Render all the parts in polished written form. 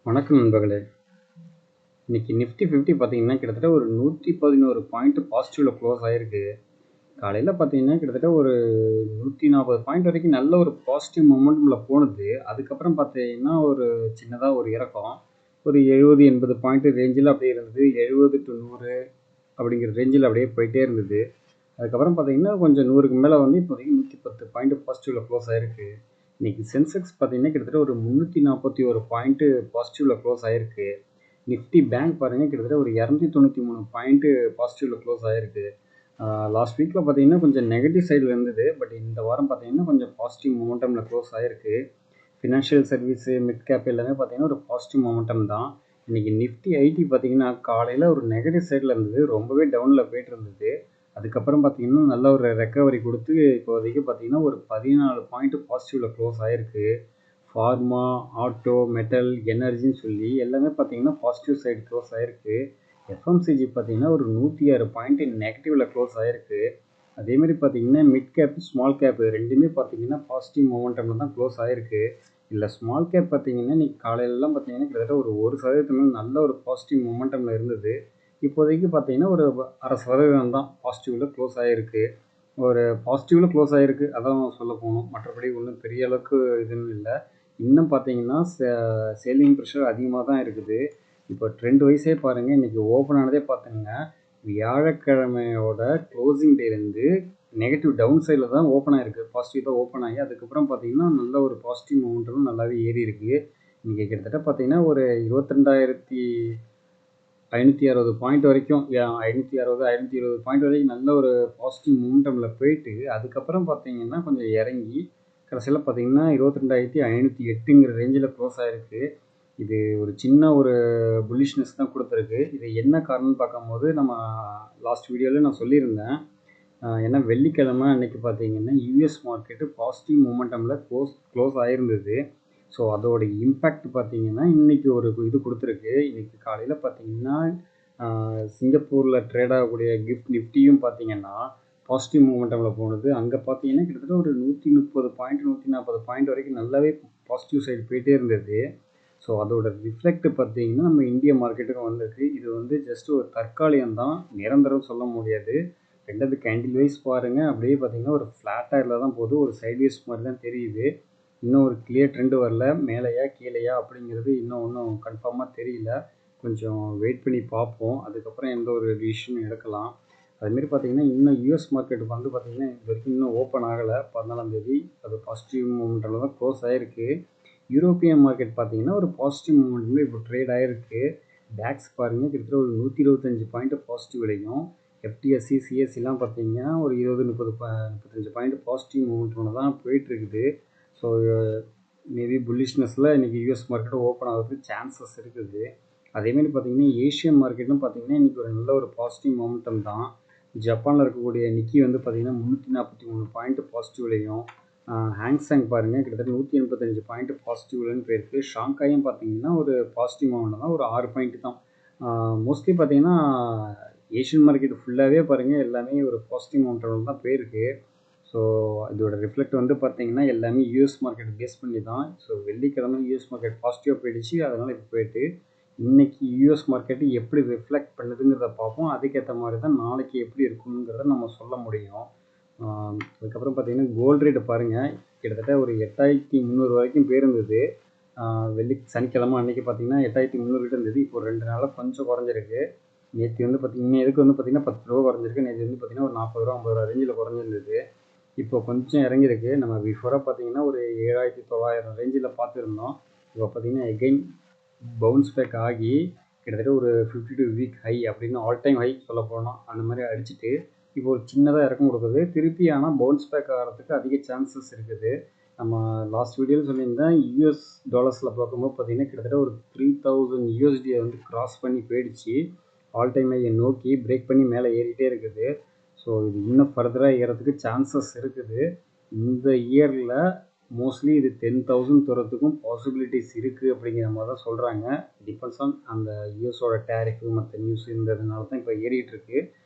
வணக்கம் நண்பர்களே. இன்னைக்கு நிஃப்டி 50 பார்த்தீங்கன்னா கிட்டத்தட்ட ஒரு 111 பாயிண்ட் பாசிட்டிவ்ல க்ளோஸ் ஆயிருக்கு. காலையில் பார்த்தீங்கன்னா கிட்டத்தட்ட ஒரு 140 பாயிண்ட் வரைக்கும் நல்ல ஒரு பாசிட்டிவ் மொமெண்டமில் போனது. அதுக்கப்புறம் பார்த்தீங்கன்னா ஒரு சின்னதாக ஒரு இறக்கம், ஒரு 70-80 பாயிண்ட் ரேஞ்சில் அப்படியே இருந்தது. 70 to 100 அப்படிங்கிற ரேஞ்சில் அப்படியே போயிட்டே இருந்தது. அதுக்கப்புறம் பார்த்தீங்கன்னா கொஞ்சம் 100க்கு மேலே வந்து இப்போதைக்கு 110 பாயிண்ட் பாசிட்டிவில் க்ளோஸ் ஆயிருக்கு. இன்னைக்கு சென்செக்ஸ் பார்த்தீங்கன்னா கிட்டத்தட்ட ஒரு 341 பாயிண்ட் பாசிட்டிவில் க்ளோஸ் ஆயிருக்கு. நிஃப்டி பேங்க் பாருங்கள் கிட்டத்தட்ட ஒரு 293 பாயிண்ட்டு பாசிட்டிவில் க்ளோஸ் ஆகிருக்கு. லாஸ்ட் வீக்கில் பார்த்தீங்கன்னா கொஞ்சம் நெகட்டிவ் சைடில் இருந்தது. பட் இந்த வாரம் பார்த்தீங்கன்னா கொஞ்சம் பாசிட்டிவ் மொமெண்டமில் க்ளோஸ் ஆகிருக்கு. ஃபினான்ஷியல் சர்வீஸு, மிட் கேப் எல்லாமே பார்த்தீங்கன்னா ஒரு பாசிட்டிவ் மொமெண்டம் தான். இன்றைக்கி நிஃப்டி ஐடி பார்த்தீங்கன்னா காலையில் ஒரு நெகட்டிவ் சைடில் இருந்தது, ரொம்பவே டவுனில் போயிட்டு இருந்தது. அதுக்கப்புறம் பார்த்தீங்கன்னா நல்ல ஒரு ரெக்கவரி கொடுத்து இப்போதைக்கு பார்த்தீங்கன்னா ஒரு 14 பாயிண்ட் பாசிட்டிவில் க்ளோஸ் ஆகிருக்கு. ஃபார்மா, ஆட்டோ, மெட்டல், எனர்ஜின்னு சொல்லி எல்லாமே பார்த்தீங்கன்னா பாசிட்டிவ் சைடு க்ளோஸ் ஆகிருக்கு. எஃப்எம்சிஜி பார்த்தீங்கன்னா ஒரு 106 பாயிண்ட் நெகட்டிவில் க்ளோஸ் ஆகிருக்கு. அதேமாதிரி பார்த்தீங்கன்னா மிட் கேப், ஸ்மால் கேப் ரெண்டுமே பார்த்தீங்கன்னா பாசிட்டிவ் மொமெண்டமில் தான் க்ளோஸ் ஆகிருக்கு. இல்லை ஸ்மால் கேப் பார்த்தீங்கன்னா இன்றைக்கி காலையிலலாம் பார்த்தீங்கன்னா கிட்டத்தட்ட ஒரு 1% மேலே நல்ல ஒரு பாசிட்டிவ் மொமெண்டமில் இருந்தது. இப்போதைக்கு பார்த்தீங்கன்னா ஒரு 0.5% தான் பாசிட்டிவில் க்ளோஸ் ஆகிருக்கு. ஒரு பாசிட்டிவில் க்ளோஸ் ஆகிருக்கு, அதான் சொல்ல போகணும். மற்றபடி ஒன்றும் பெரிய அளவுக்கு இதுன்னு இல்லை. இன்னும் பார்த்தீங்கன்னா சேலிங் ப்ரெஷர் அதிகமாக தான் இருக்குது. இப்போ ட்ரெண்ட் வைஸே பாருங்கள், இன்றைக்கி ஓப்பன் ஆனதே பார்த்துங்க, வியாழக்கிழமையோட க்ளோசிங் டேலேருந்து நெகட்டிவ் டவுன் சைடில் தான் ஓப்பன் ஆகிருக்கு. பாசிட்டிவ் தான் ஓப்பன் ஆகி அதுக்கப்புறம் பார்த்தீங்கன்னா நல்ல ஒரு பாசிட்டிவ் மொமெண்டம் நல்லாவே ஏறி இருக்குது. இன்றைக்கி கிட்டத்தட்ட பார்த்தீங்கன்னா ஒரு 22,560 பாயிண்ட் வரைக்கும், 560 520 பாயிண்ட் வரைக்கும் நல்ல ஒரு பாசிட்டிவ் மொமெண்டமில் போயிட்டு அதுக்கப்புறம் பார்த்தீங்கன்னா கொஞ்சம் இறங்கி கடைசியில் பார்த்தீங்கன்னா 22,508ங்கிற ரேஞ்சில் க்ளோஸ் ஆகிருக்கு. இது ஒரு சின்ன ஒரு புல்லிஷ்னஸ் தான் கொடுத்துருக்கு. இது என்ன காரணம்னு பார்க்கும்போது நம்ம லாஸ்ட் வீடியோவில் நான் சொல்லியிருந்தேன். ஏன்னா வெள்ளிக்கிழமை அன்றைக்கி பார்த்தீங்கன்னா யூஎஸ் மார்க்கெட்டு பாசிட்டிவ் மொமெண்டமில் க்ளோஸ் ஆகிருந்தது. ஸோ அதோட இம்பேக்ட் பார்த்தீங்கன்னா இன்றைக்கி ஒரு இது கொடுத்துருக்கு. இன்றைக்கி காலையில் பார்த்தீங்கன்னா சிங்கப்பூரில் ட்ரேட் ஆகக்கூடிய கிஃப்ட் நிஃப்டியும் பார்த்தீங்கன்னா பாசிட்டிவ் மூமெண்டமில் போனது. அங்கே பார்த்தீங்கன்னா கிட்டத்தட்ட ஒரு 130 பாயிண்ட் 140 பாயிண்ட் வரைக்கும் நல்லாவே பாசிட்டிவ் சைடு போயிட்டே இருந்தது. ஸோ அதோட ரிஃப்ளெக்ட் பார்த்தீங்கன்னா நம்ம இந்திய மார்க்கெட்டுக்கும் வந்திருக்கு. இது வந்து ஜஸ்ட் ஒரு தற்காலிகம் தான், நிரந்தரம் சொல்ல முடியாது. ரெண்டாவது கேண்டில் வைஸ் பாருங்கள், அப்படியே பார்த்தீங்கன்னா ஒரு ஃப்ளாட்டாக இல்லை தான் போகுது, ஒரு சைட்வேஸ் மாதிரி தான் தெரியுது. இன்னும் ஒரு கிளியர் ட்ரெண்டு வரல, மேலேயா கீழேயா அப்படிங்கிறது ஒன்றும் கன்ஃபார்மாக தெரியல. கொஞ்சம் வெயிட் பண்ணி பார்ப்போம், அதுக்கப்புறம் எந்த ஒரு டிசிஷனும் எடுக்கலாம். அதுமாரி பார்த்தீங்கன்னா இன்னும் யூஎஸ் மார்க்கெட் வந்து பார்த்தீங்கன்னா இது வரைக்கும் இன்னும் ஓப்பன் ஆகலை. 14ஆம் தேதி அது பாசிட்டிவ் மூமெண்ட்டில் தான் க்ளோஸ் ஆகிருக்கு. யூரோப்பியன் மார்க்கெட் பார்த்தீங்கன்னா ஒரு பாசிட்டிவ் மூமெண்ட்டில் இப்போ ட்ரேட் ஆகிருக்கு. டேக்ஸ் பாருங்கள் கிட்டத்தட்ட ஒரு 125 பாயிண்ட் பாசிட்டிவ்லையும், எஃப்டிஎஸ்சி, சிஎஸ்சிலாம் பார்த்தீங்கன்னா ஒரு 20-30-35 பாயிண்ட் பாசிட்டிவ் மூமெண்ட்டில் தான் போயிட்டுருக்குது. ஸோ மேபி புல்லிஷ்னஸில் இன்றைக்கி யூஎஸ் மார்க்கெட்டும் ஓப்பன் ஆகிறதுக்கு சான்சஸ் இருக்குது. அதேமாரி பார்த்தீங்கன்னா ஏஷியன் மார்க்கெட்டும் பார்த்தீங்கன்னா இன்றைக்கி ஒரு நல்ல ஒரு பாசிட்டிவ் மொமெண்டம் தான். ஜப்பானில் இருக்கக்கூடிய நிக்கி வந்து பார்த்தீங்கன்னா 343 பாயிண்ட் பாசிட்டிவ்லையும், ஹாங்ஸாங் பாருங்கள் கிட்டத்தட்ட 185 பாயிண்ட் பாசிட்டிவ்லன்னு போயிருக்கு. ஷாங்காயும் பார்த்தீங்கன்னா ஒரு பாசிட்டிவ் மொமெண்டம் தான், ஒரு 6 பாயிண்ட் தான். மோஸ்ட்லி பார்த்தீங்கன்னா ஏஷியன் மார்க்கெட் ஃபுல்லாகவே பாருங்கள் எல்லாமே ஒரு பாசிட்டிவ் மொமெண்டம் தான் போயிருக்கு. ஸோ இதோட ரிஃப்ளெக்ட் வந்து பார்த்தீங்கன்னா எல்லாமே யூஎஸ் மார்க்கெட் பேஸ் பண்ணி தான். ஸோ வெள்ளிக்கிழமை யூஎஸ் மார்க்கெட் பாசிட்டிவாக போயிடுச்சு, அதனால் இப்போ போயிட்டு இன்றைக்கி யூஎஸ் மார்க்கெட்டு எப்படி ரிஃப்ளெக்ட் பண்ணுதுங்கிறத பார்ப்போம். அதுக்கேற்ற மாதிரி தான் நாளைக்கு எப்படி இருக்குங்கிறத நம்ம சொல்ல முடியும். அதுக்கப்புறம் பார்த்தீங்கன்னா கோல்டு ரேட்டு பாருங்கள், கிட்டத்தட்ட ஒரு 8,300 வரைக்கும் போயிருந்தது. சனிக்கிழமை அன்றைக்கி பார்த்தீங்கன்னா 8,300 கிட்ட இருந்தது. இப்போ 2 நாளாக கொஞ்சம் குறைஞ்சிருக்கு. நேற்று வந்து இன்னைக்கு வந்து பார்த்தீங்கன்னா 10 ரூபா குறைஞ்சிருக்கு. நேற்று வந்து பார்த்தீங்கன்னா ஒரு 40 ரூபா 50 ரூபா ரேஞ்சில் குறைஞ்சிருந்தது. இப்போ கொஞ்சம் இறங்கியிருக்கு. நம்ம பிஃபோராக பார்த்தீங்கன்னா ஒரு 7,900 ரேஞ்சில் பார்த்துருந்தோம். இப்போ பார்த்தீங்கன்னா எகைன் பவுன்ஸ் பேக் ஆகி கிட்டத்தட்ட ஒரு 52 வீக் ஹை அப்படின்னு ஆல் டைம் ஹை சொல்ல போனோம், அந்த மாதிரி அடிச்சுட்டு இப்போ ஒரு சின்னதாக இறக்கம் கொடுக்குது. திருப்பி ஆனால் பவுன்ஸ் பேக் ஆகிறதுக்கு அதிக சான்சஸ் இருக்குது. நம்ம லாஸ்ட் வீடியோவில் சொல்லியிருந்தேன், யூஎஸ் டாலர்ஸில் பார்க்கும்போது பார்த்தீங்கன்னா கிட்டத்தட்ட ஒரு 3000 யூஎஸ்டியை வந்து கிராஸ் பண்ணி போயிடுச்சு. ஆல் டைம் ஹையை நோக்கி பிரேக் பண்ணி மேலே ஏறிட்டே இருக்குது. ஸோ இது இன்னும் ஃபர்தராக ஏறதுக்கு சான்சஸ் இருக்குது. இந்த இயரில் மோஸ்ட்லி இது 10,000 தரத்துக்கும் பாசிபிலிட்டிஸ் இருக்குது அப்படிங்கிற மாதிரி தான் சொல்கிறாங்க. டிபெண்ட்ஸ் ஆன் அந்த யூஎஸோட டேரிஃபு மற்ற நியூஸ் இருந்ததுனால தான் இப்போ ஏறிட்டுருக்கு.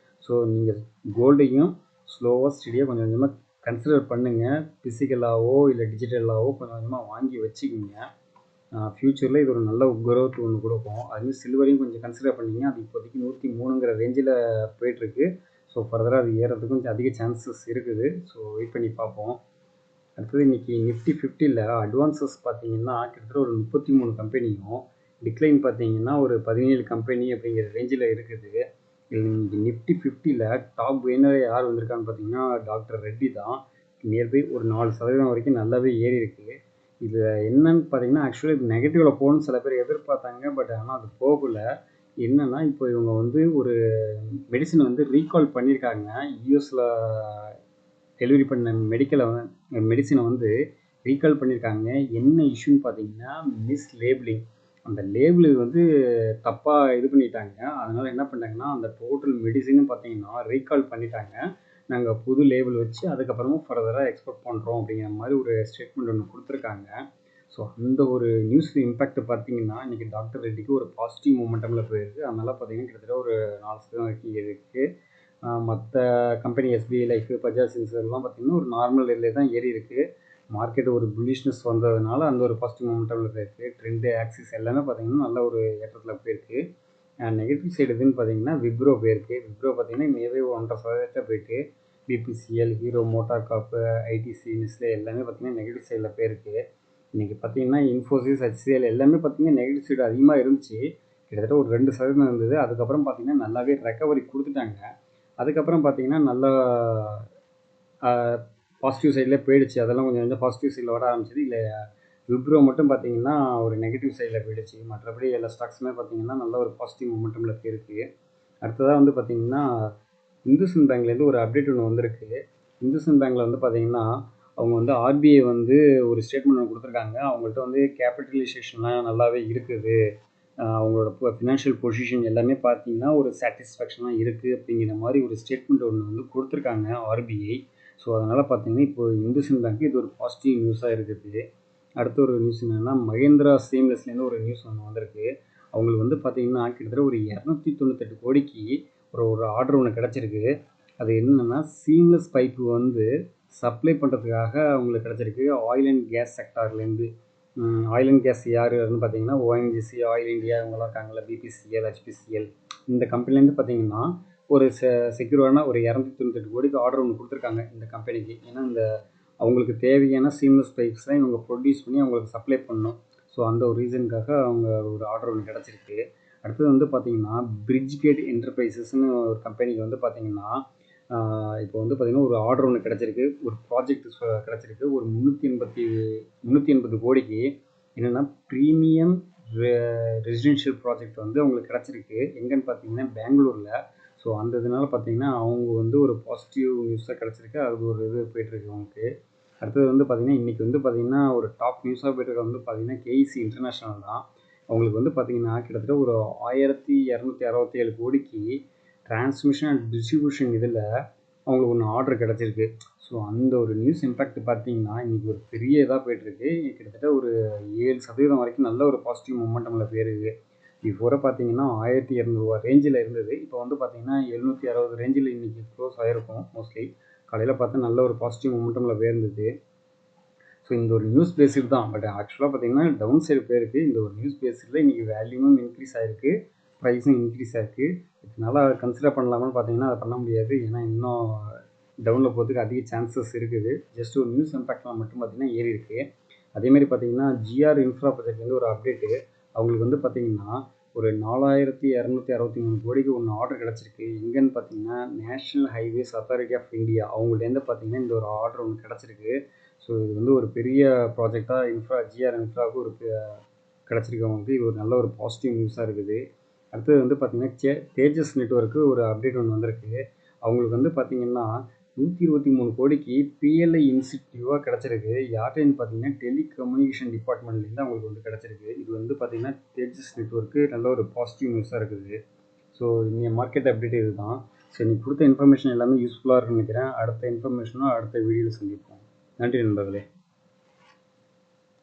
ஸோ நீங்கள் கோல்டையும் ஸ்லோவாக ஸ்டடியாக கொஞ்சம் கொஞ்சமாக கன்சிடர் பண்ணுங்கள். ஃபிசிக்கலாகவோ இல்லை டிஜிட்டலாகவோ கொஞ்சம் கொஞ்சமாக வாங்கி வச்சுக்கிங்க. ஃப்யூச்சரில் இது ஒரு நல்ல growth ஒன்று கொடுக்கும். அதுமாதிரி சில்வரையும் கொஞ்சம் கன்சிடர் பண்ணிங்க. அது இப்போதைக்கு 103ங்கிற ரேஞ்சில் போயிட்டுருக்கு. ஸோ ஃபர்தராக அது ஏறதுக்கு கொஞ்சம் அதிக சான்சஸ் இருக்குது. ஸோ வெயிட் பண்ணி பார்ப்போம். அடுத்தது இன்றைக்கி நிஃப்டி 50ல் அட்வான்சஸ் பார்த்தீங்கன்னா கிட்டத்தட்ட ஒரு 33 கம்பெனியும், டிக்ளைன் பார்த்தீங்கன்னா ஒரு 17 கம்பெனி அப்படிங்கிற ரேஞ்சில் இருக்குது. இன்னைக்கு நிஃப்டி 50ல் டாப் வின்னர் யார் வந்திருக்கான்னு பார்த்தீங்கன்னா டாக்டர் ரெட்டி தான். நியர்பை ஒரு 4% வரைக்கும் நல்லாவே ஏறி இருக்குது. இது என்னன்னு பார்த்தீங்கன்னா ஆக்சுவலாக இது நெகட்டிவில் போகணும்னு சில பேர் எதிர்பார்த்தாங்க. பட் ஆனால் அது போகலை. என்னென்னா இப்போ இவங்க வந்து ஒரு மெடிசனை வந்து ரீகால் பண்ணியிருக்காங்க. யூஎஸில் டெலிவரி பண்ண மெடிசனை வந்து ரீகால் பண்ணியிருக்காங்க. என்ன இஷ்யூன்னு பார்த்தீங்கன்னா மிஸ்லேபிளிங். அந்த லேபிள் வந்து தப்பாக இது பண்ணிட்டாங்க. அதனால் என்ன பண்ணிட்டாங்கன்னா அந்த டோட்டல் மெடிசனும் பார்த்தீங்கன்னா ரீகால் பண்ணிட்டாங்க. நாங்கள் புது லேபிள் வச்சு அதுக்கப்புறமும் ஃபர்தராக எக்ஸ்போர்ட் பண்ணுறோம் அப்படிங்கிற மாதிரி ஒரு ஸ்டேட்மெண்ட் ஒன்று கொடுத்துருக்காங்க. ஸோ அந்த ஒரு நியூஸ் இம்பேக்ட் பார்த்தீங்கன்னா இன்றைக்கி டாக்டர் ரெட்டிக்கு ஒரு பாசிட்டிவ் மூமெண்டமில் போயிருக்கு. அதனால் பார்த்தீங்கன்னா கிட்டத்தட்ட ஒரு 4% வரைக்கும் இருக்குது. மற்ற கம்பெனி எஸ்பிஐ லைஃப், பஜாஜ் ஃபின்சர்லாம் பார்த்தீங்கன்னா ஒரு நார்மல் ரேட்லேயே தான் ஏறி இருக்குது. மார்க்கெட் ஒரு புல்லிஷ்னஸ் வந்ததுனால அந்த ஒரு பாசிட்டிவ் மூமெண்டமில் போயிருக்கு. ட்ரெண்டு ஆக்சிஸ் எல்லாமே பார்த்தீங்கன்னா நல்ல ஒரு ஏற்றத்தில் போயிருக்கு. நெகட்டிவ் சைடு எதுன்னு பார்த்தீங்கன்னா விப்ரோ போயிருக்கு. விப்ரோ பார்த்தீங்கன்னா மேவே 1.5% போயிட்டு பிபிசிஎல், ஹீரோ மோட்டார் காப்பு, ஐடிசி, நெஸ்லே எல்லாமே பார்த்தீங்கன்னா நெகட்டிவ் சைடில் போயிருக்கு. இன்றைக்கி பார்த்தீங்கன்னா இன்ஃபோசிஸ், ஹெச்சிஎல் எல்லாமே பார்த்தீங்கன்னா நெகட்டிவ் சைடு அதிகமாக இருந்துச்சு. கிட்டத்தட்ட ஒரு 2% இருந்தது. அதுக்கப்புறம் பார்த்தீங்கன்னா நல்லாவே ரெக்கவரி கொடுத்துட்டாங்க. அதுக்கப்புறம் பார்த்தீங்கன்னா நல்லா பாசிட்டிவ் சைடில் போயிடுச்சு. அதெல்லாம் கொஞ்சம் கொஞ்சம் பாசிட்டிவ் சைடில் வர ஆரம்பிச்சிது. இல்லை விப்ரோ மட்டும் பார்த்தீங்கன்னா ஒரு நெகட்டிவ் சைடில் போயிடுச்சு. மற்றபடி எல்லா ஸ்டாக்ஸுமே பார்த்தீங்கன்னா நல்ல ஒரு பாசிட்டிவ் மொமெண்டமில் இருக்குது. அடுத்ததாக வந்து பார்த்தீங்கன்னா இந்துஸ்தான் பேங்க்லேருந்து ஒரு அப்டேட் ஒன்று வந்திருக்கு. இந்துஸ்தான் பேங்க்கில் வந்து பார்த்தீங்கன்னா அவங்க வந்து ஆர்பிஐ வந்து ஒரு ஸ்டேட்மெண்ட் ஒன்று கொடுத்துருக்காங்க. அவங்கள்ட்ட வந்து கேபிட்டலைசேஷன்லாம் நல்லாவே இருக்குது. அவங்களோட ஃபினான்ஷியல் பொசிஷன் எல்லாமே பார்த்தீங்கன்னா ஒரு சாட்டிஸ்ஃபேக்ஷனாக இருக்குது அப்படிங்கிற மாதிரி ஒரு ஸ்டேட்மெண்ட் ஒன்று வந்து கொடுத்துருக்காங்க ஆர்பிஐ. ஸோ அதனால் பார்த்தீங்கன்னா இப்போ இந்துஸ்தான் பேங்க் இது ஒரு பாசிட்டிவ் நியூஸாக இருக்குது. அடுத்த ஒரு நியூஸ் என்னென்னா மகேந்திரா சீம்லெஸ்லேருந்து ஒரு நியூஸ் ஒன்று வந்திருக்கு. அவங்களுக்கு வந்து பார்த்தீங்கன்னா கிட்டத்தட்ட ஒரு 298 கோடிக்கு ஒரு ஆர்டர் ஒன்று கிடச்சிருக்கு. அது என்னென்னா சீம்லெஸ் பைப்பு வந்து சப்ளை பண்ணுறதுக்காக அவங்களுக்கு கிடச்சிருக்கு. ஆயில் அண்ட் கேஸ் செக்டார்லேருந்து. ஆயில் அண்ட் கேஸ் யார் அப்படின்னு பார்த்தீங்கன்னா ஓஎன்ஜிசி, ஆயில் இண்டியா இவங்களாம் இருக்காங்களா, பிபிசிஎல், ஹெச்பிசிஎல் இந்த கம்பெனிலேருந்து பார்த்தீங்கன்னா ஒரு செக்யூரான ஒரு 298 கோடிக்கு ஆர்டர் ஒன்று கொடுத்துருக்காங்க இந்த கம்பெனிக்கு. ஏன்னா இந்த அவங்களுக்கு தேவையான சீம்லெஸ் பைப்ஸ்லாம் இவங்க ப்ரொடியூஸ் பண்ணி அவங்களுக்கு சப்ளை பண்ணணும். ஸோ அந்த ஒரு ரீசனுக்காக அவங்க ஒரு ஆர்டர் ஒன்று கிடச்சிருக்கு. அடுத்தது வந்து பார்த்தீங்கன்னா பிரிட்ஜ் கேட் என்டர்பிரைசஸ்னு ஒரு கம்பெனிக்கு வந்து பார்த்தீங்கன்னா இப்போ வந்து பார்த்தீங்கன்னா ஒரு ஆர்டர் ஒன்று கிடச்சிருக்கு. ஒரு ப்ராஜெக்ட் கிடச்சிருக்கு. ஒரு 380 கோடிக்கு என்னென்னா ப்ரீமியம் ரெசிடென்ஷியல் ப்ராஜெக்ட் வந்து அவங்களுக்கு கிடச்சிருக்கு. எங்கன்னு பார்த்தீங்கன்னா பெங்களூரில். ஸோ அந்த இதனால் பார்த்தீங்கன்னா அவங்க வந்து ஒரு பாசிட்டிவ் நியூஸாக கிடச்சிருக்கு. அது ஒரு இது போய்ட்டுருக்கு அவங்களுக்கு. அடுத்தது வந்து பார்த்தீங்கன்னா இன்றைக்கி வந்து பார்த்தீங்கன்னா ஒரு டாப் நியூஸாக போய்ட்டுருக்க வந்து பார்த்தீங்கன்னா கேஇசி இன்டர்நேஷ்னல் தான். அவங்களுக்கு வந்து பார்த்தீங்கன்னா கிட்டத்தட்ட ஒரு 1267 கோடிக்கு டிரான்ஸ்மிஷன் அண்ட் டிஸ்ட்ரிபியூஷன் இதில் அவங்களுக்கு ஒன்று ஆர்டர் கிடச்சிருக்கு. ஸோ அந்த ஒரு நியூஸ் இம்பேக்ட் பார்த்தீங்கன்னா இன்றைக்கி ஒரு பெரிய இதாக போய்ட்டுருக்கு. கிட்டத்தட்ட ஒரு 7% வரைக்கும் நல்ல ஒரு பாசிட்டிவ் மொமெண்டமில் போயிருக்கு. பிஃபோரை பார்த்தீங்கன்னா 1200 ரேஞ்சில் இருந்தது. இப்போ வந்து பார்த்தீங்கன்னா 760 ரேஞ்சில் இன்றைக்கி க்ளோஸ் ஆகிருக்கும் மோஸ்ட்லி. காலையில் பார்த்தா நல்ல ஒரு பாசிட்டிவ் மொமெண்டமில் போயிருந்தது. ஸோ இந்த ஒரு நியூஸ் பேஸ்டு தான். பட் ஆக்சுவலாக பார்த்தீங்கன்னா டவுன் சைடு போயிருக்கு. இந்த ஒரு நியூஸ் பேஸில் இன்றைக்கி வேல்யூமும் இன்க்ரீஸ் ஆகிருக்கு, ப்ரைஸும் இன்க்ரீஸ் ஆகிருக்கு. இதனால் கன்சிடர் பண்ணலாமான்னு பார்த்தீங்கன்னா அதை பண்ண முடியாது. ஏன்னா இன்னும் டவுனில் போகிறதுக்கு அதிக சான்சஸ் இருக்குது. ஜஸ்ட் ஒரு நியூஸ் இம்பேக்டில் மட்டும் பார்த்தீங்கன்னா ஏறி இருக்குது. அதேமாதிரி பார்த்தீங்கன்னா ஜிஆர் இன்ஃப்ரா ப்ராஜெக்ட்லேருந்து ஒரு அப்டேட்டு. அவங்களுக்கு வந்து பார்த்தீங்கன்னா ஒரு 4263 கோடிக்கு ஒன்று ஆர்டர் கிடச்சிருக்கு. எங்கன்னு பார்த்தீங்கன்னா national highways authority of India அவங்கள்டேருந்து பார்த்தீங்கன்னா இந்த ஒரு ஆர்டர் ஒன்று கிடச்சிருக்கு. ஸோ இது வந்து ஒரு பெரிய ப்ராஜெக்டாக ஜிஆர் இன்ஃப்ராவுக்கு ஒரு கிடச்சிருக்கு அவங்களுக்கு. இது ஒரு நல்ல ஒரு பாசிட்டிவ் நியூஸாக இருக்குது. அடுத்தது வந்து பார்த்திங்கன்னா தேஜஸ் நெட்வொர்க்கு ஒரு அப்டேட் ஒன்று வந்திருக்கு. அவங்களுக்கு வந்து பார்த்திங்கன்னா 123 கோடிக்கு பிஎல்ஐ இன்ஸ்டிடியூவாக கிடச்சிருக்கு. யார்கிட்டேருந்து பார்த்தீங்கன்னா டெலிகம்யூனிகேஷன் டிபார்ட்மெண்ட்லேருந்து அவங்களுக்கு வந்து கிடச்சிருக்கு. இது வந்து பார்த்திங்கன்னா தேஜஸ் நெட்வொர்க்கு நல்ல ஒரு பாசிட்டிவ் நியூஸாக இருக்குது. ஸோ இன்றைய மார்க்கெட் அப்டேட் இது தான். ஸோ இன்னைக்கு கொடுத்த இன்ஃபர்மேஷன் எல்லாமே யூஸ்ஃபுல்லாக இருக்குன்னு நினைக்கிறேன். அடுத்த இன்ஃபர்மேஷனும் அடுத்த வீடியோவில் சந்திப்போம். நன்றி நண்பர்களே.